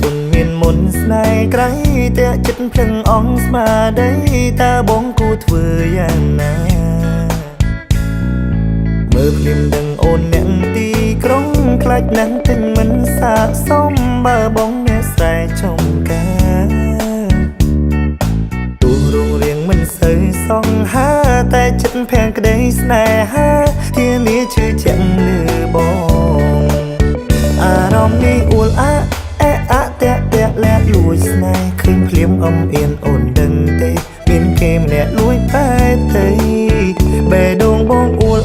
ទុនមានមុនស្នេហ៍ក្រៃតែចិត្តភ្លឹងអងស្មាដីតើបងគួរធ្វើយ៉ាងណាមើលភ្លាមដឹងអូនអ្នកទីក្រុងខ្លាចណាស់ទិញមិនសាកសមបើបងអ្នកស្រែចំការទូរងរៀងមិនសូវសងហាតែចិត្តភាំងក្តីស្នេហាធានាជឿជាក់លើបងអារម្មណ៍នេះអួលអាតាក់លាក់លួចស្នេហ៍ឃើញភ្លាមអំអៀនអូនដឹងទេមានគេម្នាក់លួចបែបទៅបេះដូងបងអួល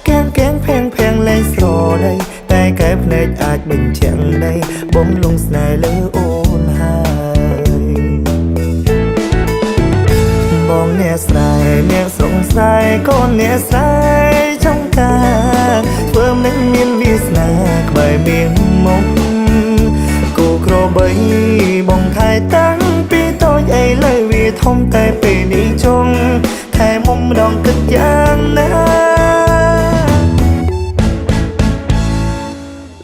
កែងភាំងលែងស្រដីតែកែភ្នែកអាចបញ្ជាក់ដីបំលងស្នេហ៍លើអូនហើយបងអ្នកស្រែអ្នកសង្ស័យកូនអ្នកស្រែចង់ការធ្វើមិនមានវាសនាក្បែរមៀងមុខគូក្របីបងថែតាំងពីតូចអីលើវាធំតែពេលនេះចង់ថែមុំម្ដងគិតយ៉ាងណា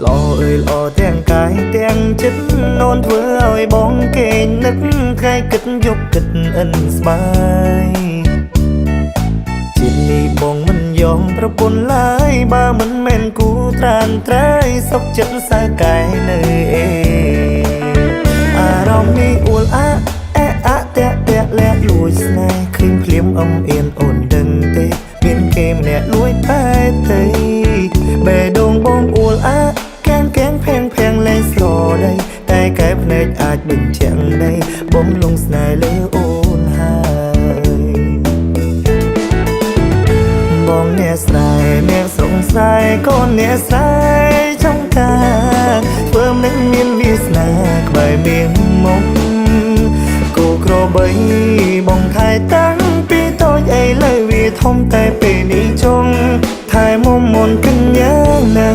ល្អអើយល្អទាំងកាយទាំងចិត្តនោនធ្វើឲ្យបងគេនឹកថ្ងៃគិតយកគិតអិនស្បាយជាតិនេះបងមិនយอมប្រពន្ធឡើយបើមិនមែនគូត្រានត្រៃសុខចិត្តសើកែនៅអារម្មណ៍នេះអួលតាក់លាក់លួចស្នេហ៍ឃើញភ្លាមអំអៀនអូនដឹងទេមានគេម្នាក់លួចបែបទៅបេះដូងបងអួលកែងភាំងលែងស្រដីតែកែភ្នែកអាចបញ្ជាក់ដីបំលងស្នេហ៍លើអូនហើយបងអ្នកស្រែអ្នកសង្ស័យកូនអ្នកស្រែចង់ការធ្វើមិនមានវាសនាក្បែរមៀងមុខគូក្របីបងថែតាំងពីតូចអីលើវាធំតែពេលនេះចង់ថែមុំមុនគិនយ៉ាងណា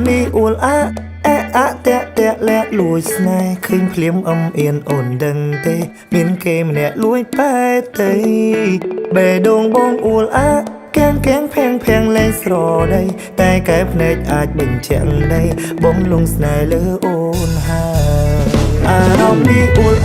នេះអួលតាក់លាក់លួចស្នេហ៍ឃើញភ្លាមអំអៀនអូនដឹងទេមានគេម្នាក់លួចបែបទៅបេះដូងបងអួលកែងភាំងលែងស្រដីតែកែភ្នែកអាចបញ្ជាក់ដីបំលងស្នេហ៍លើអូនហើយអារម្មណ៍នេះអួល